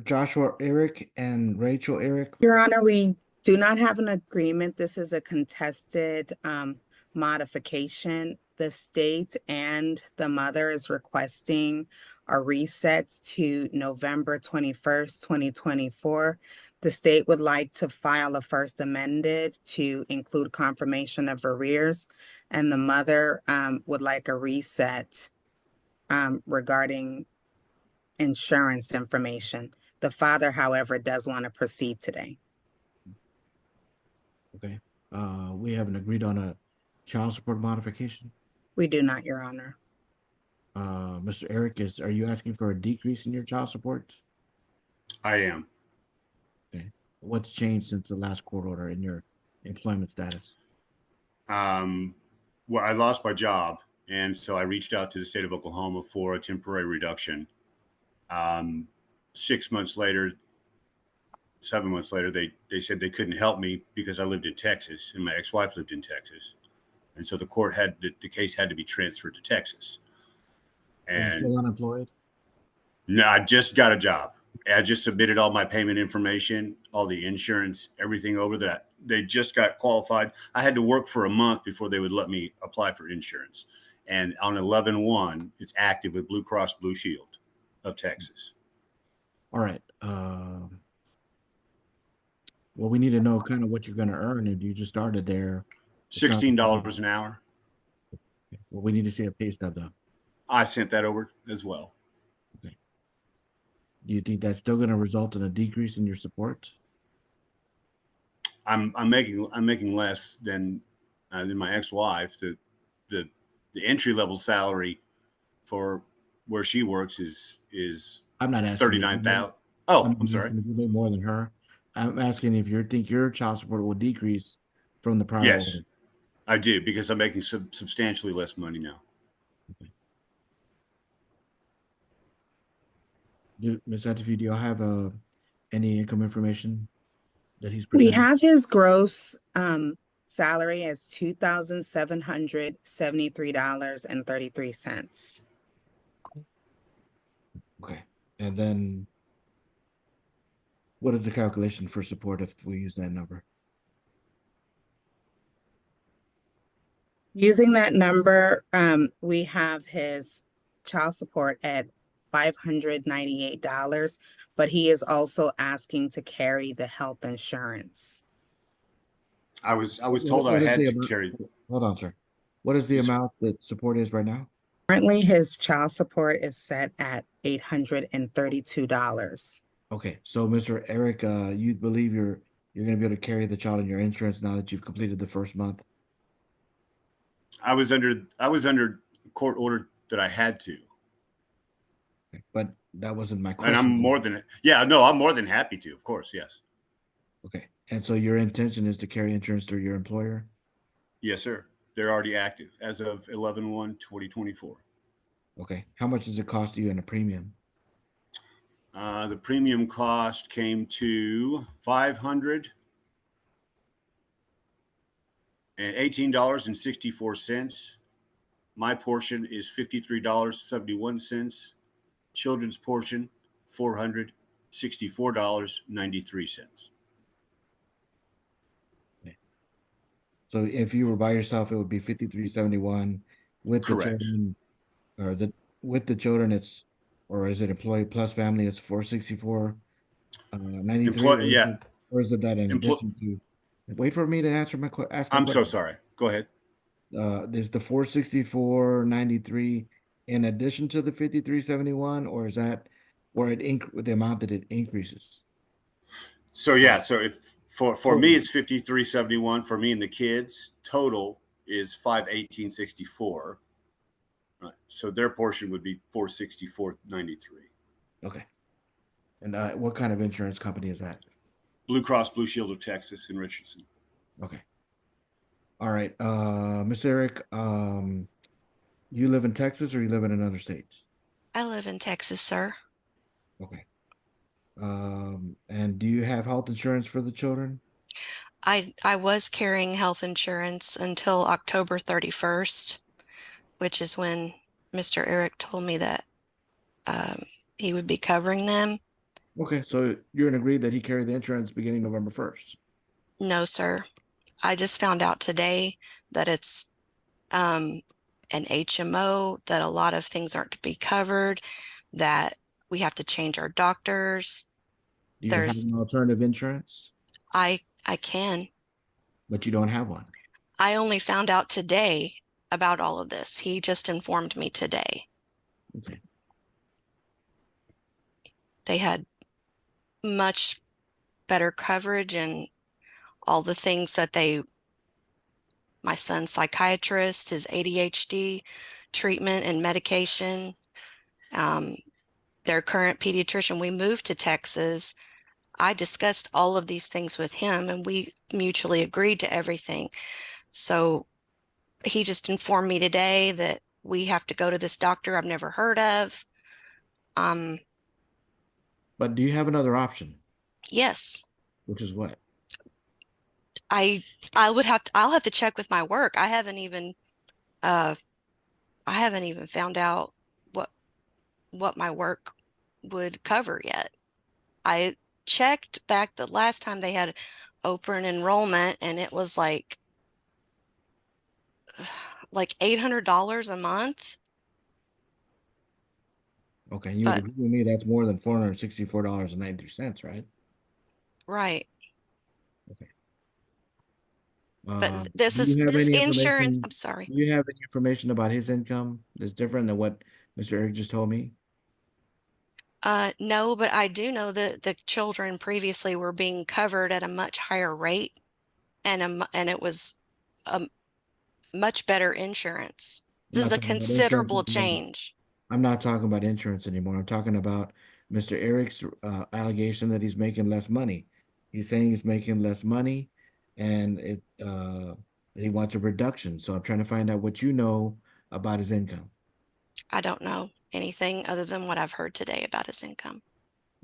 Joshua Eric and Rachel Eric. Your Honor, we do not have an agreement. This is a contested modification. The state and the mother is requesting a reset to November 21st, 2024. The state would like to file a first amended to include confirmation of arrears, and the mother would like a reset regarding insurance information. The father, however, does want to proceed today. Okay. We haven't agreed on a child support modification. We do not, Your Honor. Mr. Eric, are you asking for a decrease in your child support? I am. Okay. What's changed since the last court order in your employment status? Well, I lost my job, and so I reached out to the state of Oklahoma for a temporary reduction. 6 months later, 7 months later, they said they couldn't help me because I lived in Texas and my ex-wife lived in Texas. And so the case had to be transferred to Texas. And still unemployed? No, I just got a job. I just submitted all my payment information, all the insurance, everything over that. They just got qualified. I had to work for a month before they would let me apply for insurance. And on 11/1, it's active with Blue Cross Blue Shield of Texas. All right. Well, we need to know kind of what you're going to earn if you just started there. $16 an hour. Well, we need to see a pay stub though. I sent that over as well. Okay. Do you think that's still going to result in a decrease in your support? I'm making less than my ex-wife. The entry level salary for where she works is I'm not asking $39,000. Oh, I'm sorry. More than her. I'm asking if you think your child support will decrease from the prior. Yes, order. I do, because I'm making substantially less money now. Okay. Ms. Atterfield, do you have any income information that he's presenting? We have his gross salary as $2,773.33. Okay. And then what is the calculation for support if we use that number? Using that number, we have his child support at $598, but he is also asking to carry the health insurance. I was told I had to carry. Hold on, sir. What is the amount that support is right now? Currently, his child support is set at $832. Okay, so Mr. Eric, you believe you're going to be able to carry the child in your insurance now that you've completed the first month? I was under court order that I had to. Okay, but that wasn't my question. And I'm more than happy to, of course, yes. Okay, and so your intention is to carry insurance through your employer? Yes, sir. They're already active as of 11/1/2024. Okay, how much does it cost you in a premium? The premium cost came to $518.64. My portion is $53.71. Children's portion, $464.93. Okay. So if you were by yourself, it would be $53.71 with Correct. The children, or with the children, it's, or is it employee plus family? It's $464.93. Yeah. Or is it that in addition to? Wait for me to answer my question. I'm so sorry. Go ahead. Is the $464.93 in addition to the $53.71, or is that where the amount that it increases? So yeah, so if for me it's $53.71 for me and the kids. Total is $518.64. Right. So their portion would be $464.93. Okay. And what kind of insurance company is that? Blue Cross Blue Shield of Texas in Richardson. Okay. All right. Miss Eric, you live in Texas or you live in another state? I live in Texas, sir. Okay. And do you have health insurance for the children? I was carrying health insurance until October 31st, which is when Mr. Eric told me that he would be covering them. Okay, so you're in agreement that he carried the insurance beginning November 1st. No, sir. I just found out today that it's an HMO, that a lot of things aren't to be covered, that we have to change our doctors. Do you have There's, an alternative insurance? I can. But you don't have one. I only found out today about all of this. He just informed me today. Okay. They had much better coverage and all the things that my son's psychiatrist, his ADHD treatment and medication, their current pediatrician. We moved to Texas. I discussed all of these things with him and we mutually agreed to everything. So he just informed me today that we have to go to this doctor I've never heard of. But do you have another option? Yes, Which is what? I'll have to check with my work. I haven't even found out what my work would cover yet. I checked back the last time they had open enrollment and it was like $800 a month. Okay, you would But agree with me that's more than $464.93, right? right. Okay. But Do you have this any insurance, information? I'm sorry. Do you have any information about his income that's different than what Mr. Eric just told me? No, but I do know that the children previously were being covered at a much higher rate and it was a much better insurance. I'm This is not a talking about insurance considerable anymore. change. I'm not talking about insurance anymore. I'm talking about Mr. Eric's allegation that he's making less money. He's saying he's making less money and he wants a reduction. So I'm trying to find out what you know about his income. I don't know anything other than what I've heard today about his income.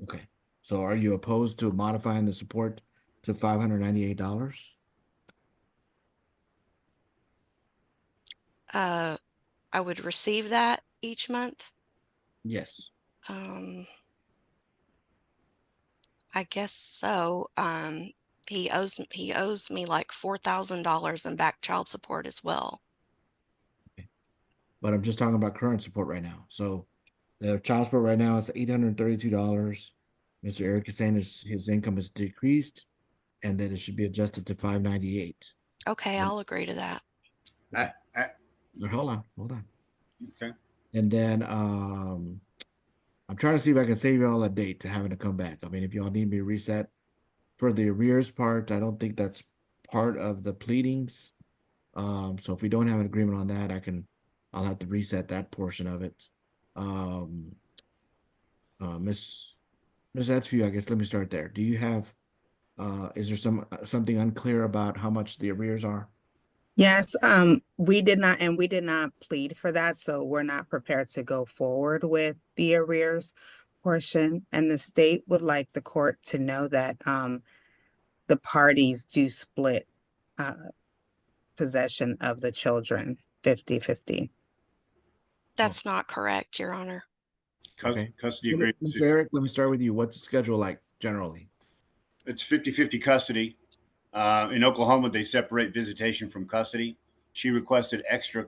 Okay. So are you opposed to modifying the support to $598? I would receive that each month. Yes. I guess so. He owes me like $4,000 in back child support as well. But I'm just talking about current support right now. So the child support right now is $832. Mr. Eric is saying his income is decreased and that it should be adjusted to $598. Okay, I'll agree to that. Hold on. Okay. And then I'm trying to see if I can save you all a date to having to come back. I mean, if y'all need me to reset for the arrears part, I don't think that's part of the pleadings. So if we don't have an agreement on that, I'll have to reset that portion of it. Miss Edsview, I guess let me start there. Do you have is there something unclear about how much the arrears are? Yes, we did not plead for that, so we're not prepared to go forward with the arrears portion. And the state would like the court to know that the parties do split possession of the children 50-50. That's not correct, Your Honor. Okay. Custody agreement. Mr. Eric, let me start with you. What's the schedule like generally? It's 50-50 custody. In Oklahoma, they separate visitation from custody. She requested extra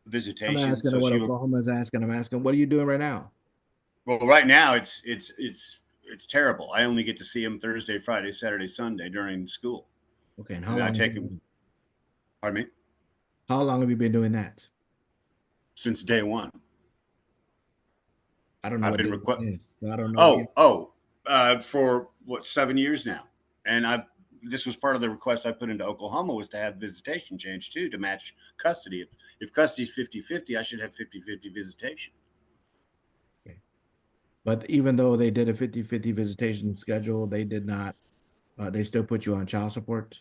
visitation. I'm asking what Oklahoma is asking. I'm asking, what are you doing right now? Well, right now it's terrible. I only get to see him Thursday, Friday, Saturday, Sunday during school. Okay, and I take him. Pardon me? How long have you been doing that? Since day one. I don't know I've what been so I don't know. For what, 7 years now. And this was part of the request I put into Oklahoma was to have visitation changed too, to match custody. If custody is 50-50, I should have 50-50 visitation. Okay. But even though they did a 50-50 visitation schedule, they did not, they still put you on child support?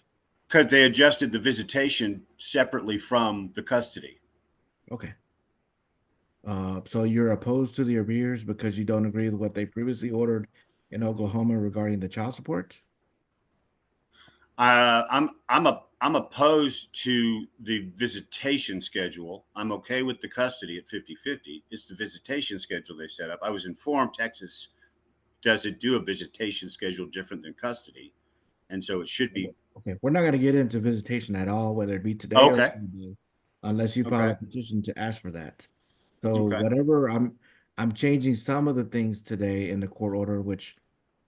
Because they adjusted the visitation separately from the custody. Okay. So you're opposed to the arrears because you don't agree with what they previously ordered in Oklahoma regarding the child support? I'm opposed to the visitation schedule. I'm okay with the custody at 50-50. It's the visitation schedule they set up. I was informed Texas doesn't do a visitation schedule different than custody. And so it should be. Okay, we're not going to get into visitation at all, whether it be today or Okay. Monday, unless you file a Okay. petition to ask for that. So Okay. whatever, I'm changing some of the things today in the court order, which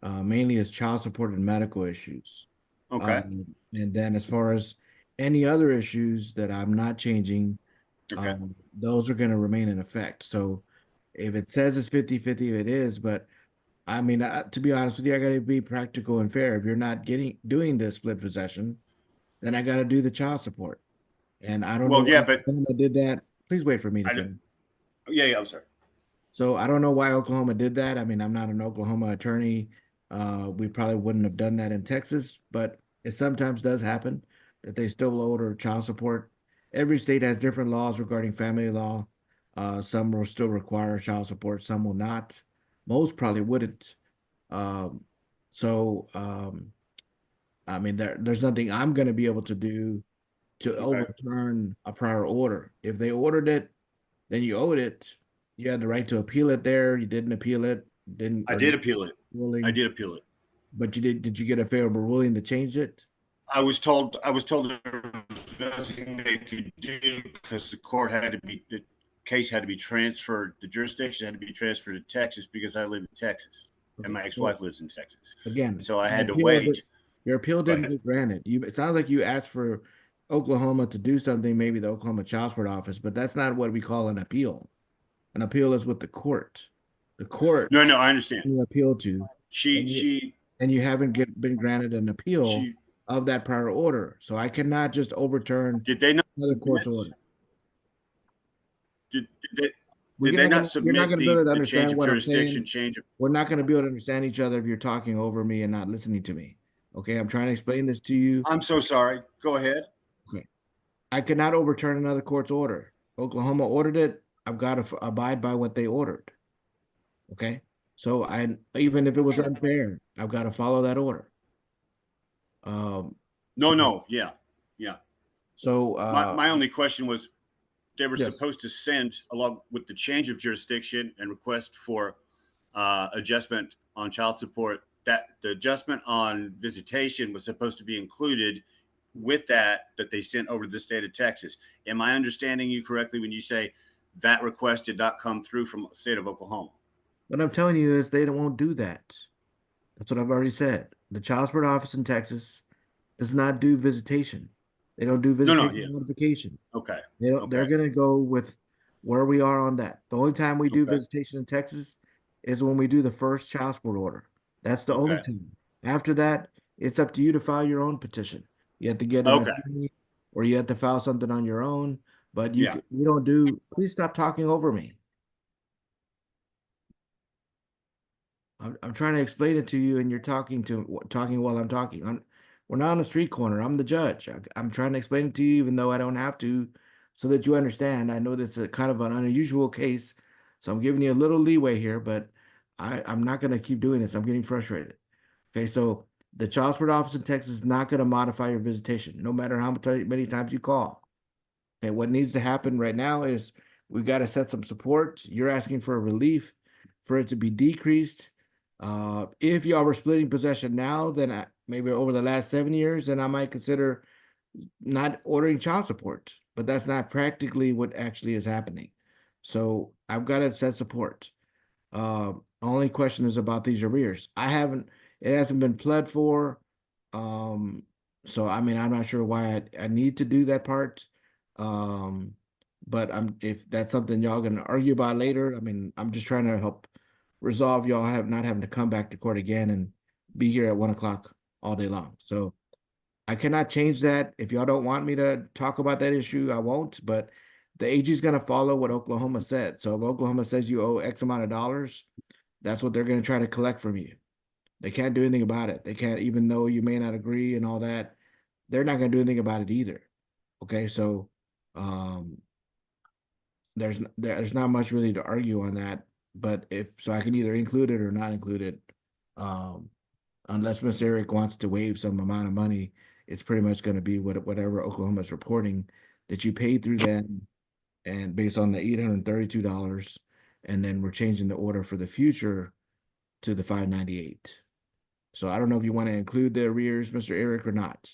mainly is child support and medical issues. Okay. And then as far as any other issues that I'm not changing, Okay. those are going to remain in effect. So if it says it's 50-50, it is, but I mean, to be honest with you, I got to be practical and fair. If you're not doing the split possession, then I got to do the child support. And I don't know Well, yeah, why but Oklahoma did that. Please wait for me to I, finish. yeah, I'm sorry. So I don't know why Oklahoma did that. I mean, I'm not an Oklahoma attorney. We probably wouldn't have done that in Texas, but it sometimes does happen that they still order child support. Every state has different laws regarding family law. Some will still require child support, some will not. Most probably wouldn't. Um, I mean, there's nothing I'm going to be able to do to Okay. overturn a prior order. If they ordered it, then you owed it. You had the right to appeal it there. You didn't appeal it, didn't I or did did appeal it. I ruling, did appeal it. but you did you get a favorable ruling to change it? I was told there was nothing they could do because the case had to be transferred, the jurisdiction had to be transferred to Texas because I live in Texas and Okay. my So ex-wife lives in Texas. again, And so I had to wait. your appeal Go didn't ahead. get granted. It sounds like you asked for Oklahoma to do something, maybe the Oklahoma Child Support Office, but that's not what we call an appeal. An appeal is with the court. The court No, I understand. you appeal to, She, and you she, haven't been granted an appeal she, of that prior order. So I cannot just overturn did they not another court's submit, order. did, did they, We're did they not not gonna, you're not submit gonna be able to the change understand of what I'm jurisdiction, saying. change of, We're not gonna be able to understand each other if you're talking over me and not listening to me. Okay, I'm trying to explain this to you. I'm so sorry. Go ahead. Okay, I cannot overturn another court's order. Oklahoma ordered it. I've got to abide by what they ordered. Okay, so even if it was unfair, I've got to follow that order. So No, yeah. Yeah. so My only question was, they were yes. supposed to send, along with the change of jurisdiction and request for adjustment on child support, that the adjustment on visitation was supposed to be included with that they sent over to the state of Texas. Am I understanding you correctly when you say that request did not come through from the state of Oklahoma? What I'm telling you is they won't do that. That's what I've already said. The child support office in Texas does not do visitation. They don't do No, visitation yeah. modification. Okay. They don't, they're Okay. gonna go with where we are on that. The only time we do Okay. visitation in Texas is when we do the first child support order. That's the only Okay. time. After that, it's up to you to file your own petition. You have to get an Okay. attorney or you have to file something on your own, but Yeah. you don't do, please stop talking over me. I'm trying to explain it to you and you're talking while I'm talking. We're not on the street corner. I'm the judge. I'm trying to explain it to you even though I don't have to so that you understand. I know that's a kind of an unusual case, so I'm giving you a little leeway here, but I'm not going to keep doing this. I'm getting frustrated. Okay, so the child support office in Texas is not going to modify your visitation, no matter how many times you call. Okay, what needs to happen right now is we've got to set some support. You're asking for a relief for it to be decreased. If y'all were splitting possession now, then maybe over the last 7 years, then I might consider not ordering child support. But that's not practically what actually is happening. So I've got to set support. Only question is about these arrears. It hasn't been pled for. Um, so I mean, I'm not sure why I need to do that part. Um, but if that's something y'all gonna argue about later, I mean, I'm just trying to help resolve y'all not having to come back to court again and be here at 1 o'clock all day long. So I cannot change that. If y'all don't want me to talk about that issue, I won't, but the AG is gonna follow what Oklahoma said. So if Oklahoma says you owe X amount of dollars, that's what they're gonna try to collect from you. They can't do anything about it. They can't, even though you may not agree and all that, they're not gonna do anything about it either. Okay, so um there's not much really to argue on that, but if so I can either include it or not include it. Um unless Mr. Eric wants to waive some amount of money, it's pretty much going to be whatever Oklahoma's reporting that you paid through them and based on the $832, and then we're changing the order for the future to the 598. So I don't know if you want to include the arrears, Mr. Eric, or not.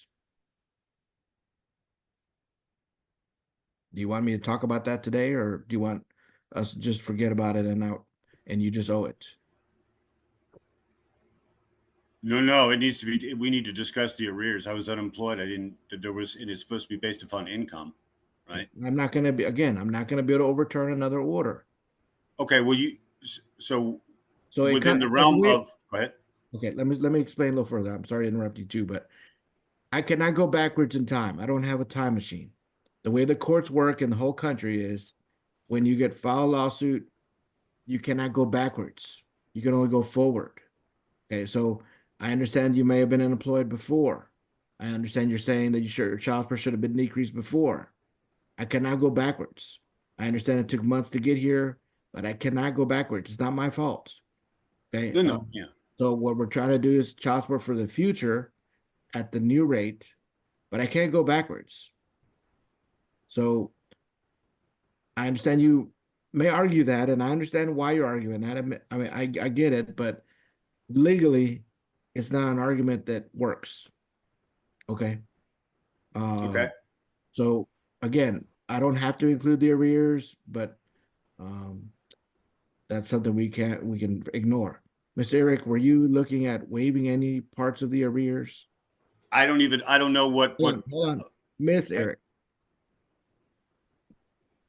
Do you want me to talk about that today, or do you want us to just forget about it and you just owe it? No, it needs to be, we need to discuss the arrears. I was unemployed. And it's supposed to be based upon income, right? I'm not going to be, again, I'm not going to be able to overturn another order. Okay, well, so So within the realm of, go ahead. Okay, let me explain a little further. I'm sorry to interrupt you too, but I cannot go backwards in time. I don't have a time machine. The way the courts work in the whole country is when you get filed a lawsuit, you cannot go backwards. You can only go forward. Okay, so I understand you may have been unemployed before. I understand you're saying that your child support should have been decreased before. I cannot go backwards. I understand it took months to get here, but I cannot go backwards. It's not my fault. Okay. No, yeah. So what we're trying to do is child support for the future at the new rate, but I can't go backwards. So I understand you may argue that, and I understand why you're arguing that. I mean, I get it, but legally, it's not an argument that works. Okay. Okay. So again, I don't have to include the arrears, but that's something we can ignore. Miss Eric, were you looking at waiving any parts of the arrears? I don't know what. Hold on. Miss Eric.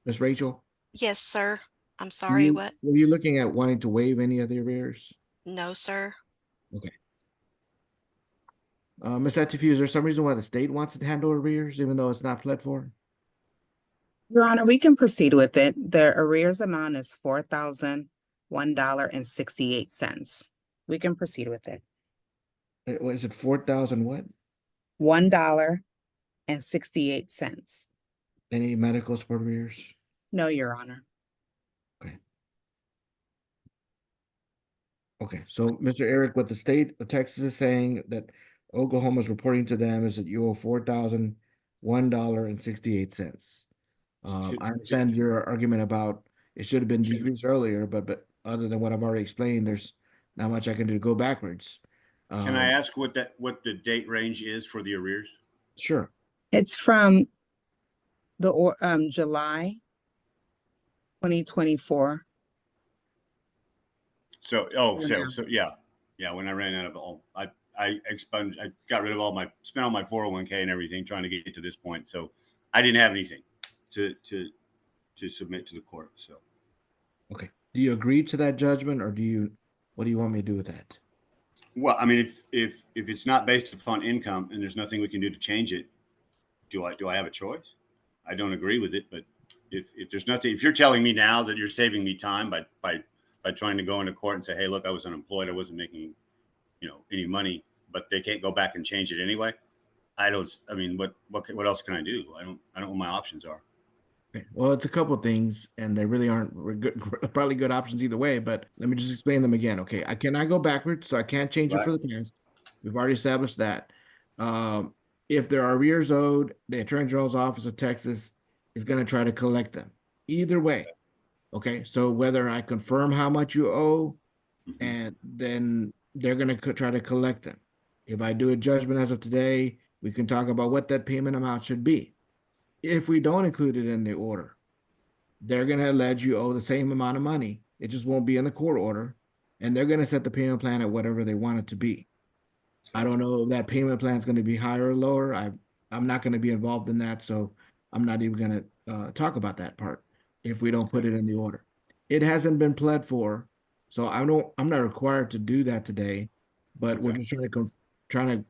Miss Rachel? Yes, sir. I'm sorry, what? Were you looking at wanting to waive any of the arrears? No, sir. Okay. Ms. Atifu, is there some reason why the state wants to handle arrears, even though it's not pled for? Your Honor, we can proceed with it. The arrears amount is $4,001.68. We can proceed with it. What is it, 4,000 what? $1.68. Any medical support arrears? No, Your Honor. Okay, so Mr. Eric, what the state of Texas is saying that Oklahoma is reporting to them is that you owe $4,001.68. I understand your argument about it should have been decreased earlier, but other than what I've already explained, there's not much I can do to go backwards. Can I ask what the date range is for the arrears? Sure. It's from the July 2024. So yeah. When I ran out of all, I got rid of spent all my 401k and everything trying to get to this point. So I didn't have anything to submit to the court. So. Okay. Do you agree to that judgment, or what do you want me to do with that? Well, I mean, if it's not based upon income and there's nothing we can do to change it, do I have a choice? I don't agree with it, but if there's nothing, if you're telling me now that you're saving me time by trying to go into court and say, hey, look, I was unemployed, I wasn't making, any money, but they can't go back and change it anyway. I mean, what else can I do? I don't know what my options are. Okay. Well, it's a couple of things, and they really aren't probably good options either way, but let me just explain them again. Okay, I cannot go backwards, so I can't change it for the past. We've already established that. If there are arrears owed, the Attorney General's Office of Texas is going to try to collect them. Either way. Okay, so whether I confirm how much you owe, and then they're going to try to collect them. If I do a judgment as of today, we can talk about what that payment amount should be. If we don't include it in the order, they're going to allege you owe the same amount of money. It just won't be in the court order, and they're going to set the payment plan at whatever they want it to be. I don't know if that payment plan is going to be higher or lower. I'm not going to be involved in that, so I'm not even going to talk about that part if we don't put it in the order. It hasn't been pled for, so I'm not required to do that today, but we're just trying to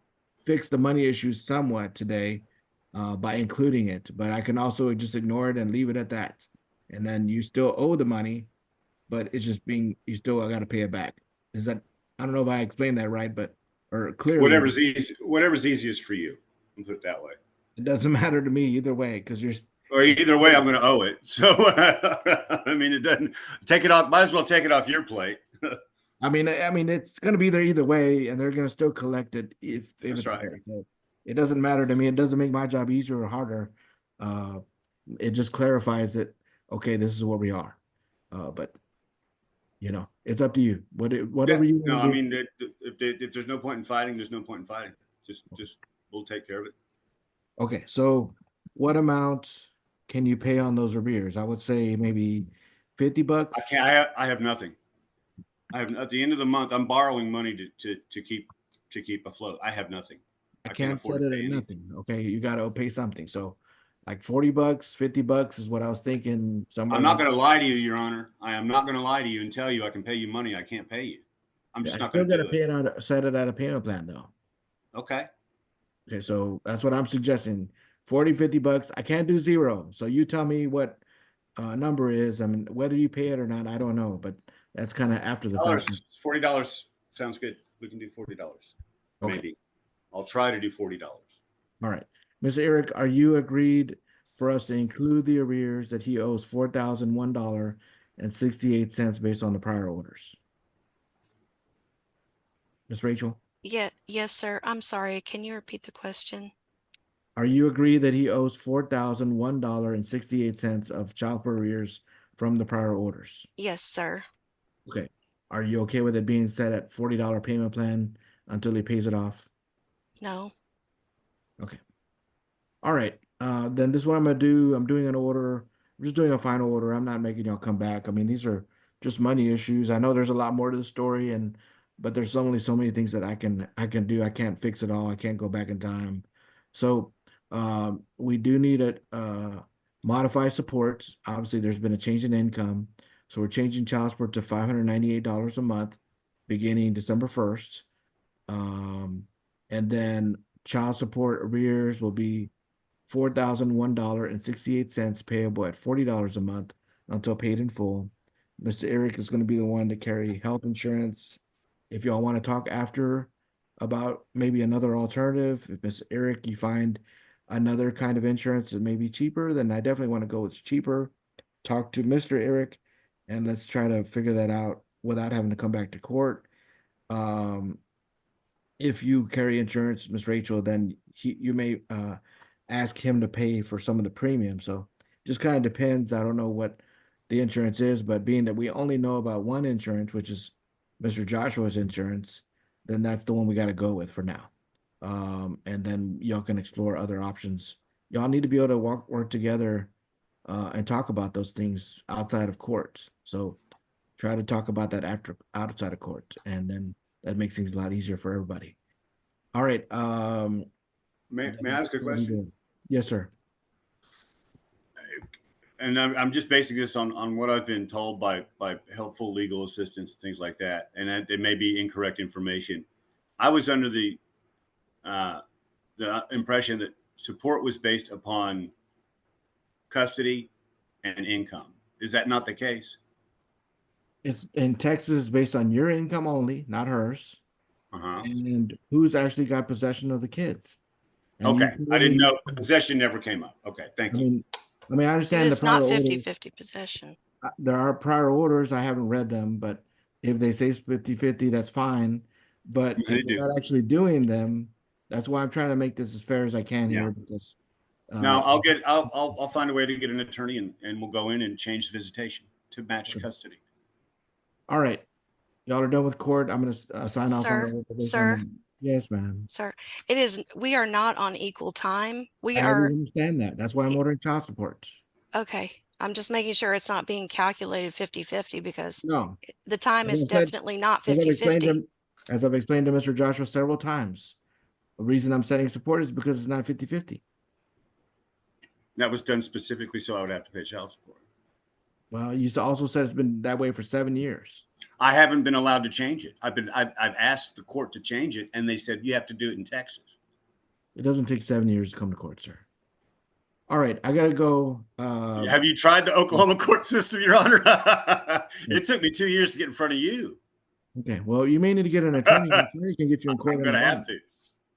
fix the money issues somewhat today by including it. But I can also just ignore it and leave it at that. And then you still owe the money, but it's just you still got to pay it back. I don't know if I explained that right, or clearly. Whatever's easiest for you. I'll put it that way. It doesn't matter to me either way, because or either way, I'm going to owe it. So, I mean, it doesn't take it off. Might as well take it off your plate. I mean, it's going to be there either way, and they're going to still collect it. If it's right. there. So it doesn't matter to me. It doesn't make my job easier or harder. It just clarifies that, okay, this is where we are. But You know, it's up to you. Whatever Yeah. you No, want I to do. mean, if there's no point in fighting, there's no point in fighting. Just we'll take care of it. Okay, so what amount can you pay on those arrears? I would say maybe $50. I can't. I have nothing. I have at the end of the month. I'm borrowing money to keep afloat. I have nothing. I I can't can't afford set to it pay at anything. nothing. Okay, you got to pay something. So, like $40, $50 is what I was thinking. Somewhere I'm not around. going to lie to you, Your Honor. I am not going to lie to you and tell you I can pay you money I can't pay you. I'm Yeah, just I not still going to got to do it. pay it out. Set it at a payment plan though. Okay. Okay, so that's what I'm suggesting. 40, $50. I can't do zero. So you tell me what number is. I mean, whether you pay it or not, I don't know. But that's kind of after the fact. $40 sounds good. We can do $40. Okay. Maybe. I'll try to do $40. All right. Mr. Eric, are you agreed for us to include the arrears that he owes $4,001.68 based on the prior orders? Miss Rachel, Yeah, yes, sir. I'm sorry. Can you repeat the question? are you agreed that he owes $4,001.68 of child support arrears from the prior orders? Yes, sir. Okay. Are you okay with it being set at $40 payment plan until he pays it off? No. Okay. All right. Then this is what I'm gonna do. I'm doing an order. I'm just doing a final order. I'm not making y'all come back. I mean, these are just money issues. I know there's a lot more to the story, but there's only so many things that I can do. I can't fix it all. I can't go back in time. So we do need a modify supports. Obviously, there's been a change in income. So we're changing child support to $598 a month beginning December 1st. And then child support arrears will be $4,001.68 payable at $40 a month until paid in full. Mr. Eric is going to be the one to carry health insurance. If y'all want to talk after about maybe another alternative, if Mr. Eric, you find another kind of insurance that may be cheaper, then I definitely want to go with cheaper. Talk to Mr. Eric and let's try to figure that out without having to come back to court. If you carry insurance, Miss Rachel, then you may ask him to pay for some of the premium. So just kind of depends. I don't know what the insurance is, but being that we only know about one insurance, which is Mr. Joshua's insurance, then that's the one we got to go with for now. And then y'all can explore other options. Y'all need to be able to work together and talk about those things outside of court. So try to talk about that outside of court, and then that makes things a lot easier for everybody. All right. May I ask a question? Yes, sir. And I'm just basing this on what I've been told by helpful legal assistants and things like that, and that it may be incorrect information. I was under the impression that support was based upon custody and income. Is that not the case? It's in Texas based on your income only, not hers, Uh-huh. and who's actually got possession of the kids. And Okay. you I told didn't me, know possession never came up. Okay. Thank you. I It understand the is prior not order. 50-50 possession. There are prior orders. I haven't read them, but if they say 50-50, that's fine. But They if they're do. not actually doing them, that's why I'm trying to make this as fair as I can Yeah. here because Now I'll find a way to get an attorney and we'll go in and change the visitation to match custody. all right. Y'all are done with court. I'm gonna sign off on the Sir, reservation. Yes, ma'am. sir, we are not on equal time. We I are, understand that. That's why I'm ordering child support. okay. I'm just making sure it's not being calculated 50-50 because No, the time as is I said, definitely not as I've explained 50-50. to as I've explained to Mr. Joshua several times, the reason I'm setting support is because it's not 50-50. That was done specifically so I would have to pay child support. Well, you also said it's been that way for 7 years. I haven't been allowed to change it. I've asked the court to change it, and they said you have to do it in Texas. It doesn't take 7 years to come to court, sir. All right, I gotta go. Have you tried the Oklahoma court system, Your Honor? It took me 2 years to get in front of you. Okay, well, you may need to get an attorney. An attorney can get you in court I'm in a going to have month. to.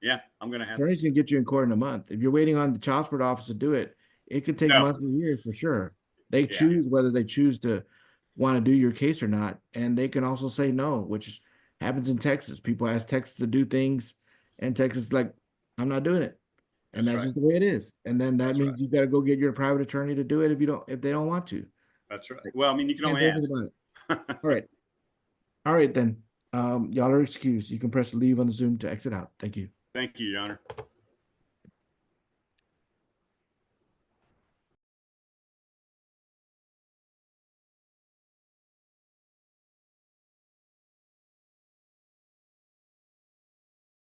Yeah, I'm going to have Attorneys to. can get you in court in a month. If you're waiting on the child support office to do it, it could take No. months and years for sure. They Yeah. choose whether they choose to want to do your case or not, and they can also say no, which happens in Texas. People ask Texas to do things, and Texas is like, I'm not doing it, and That's that's right. just the way it is. And then that That's means right. you got to go get your private attorney to do it if they don't want to. That's right. Well, I mean, you can Can't only do anything ask. about it. All right. All right then. Y'all are excused. You can press leave on the Zoom to exit out. Thank you. Thank you, Your Honor.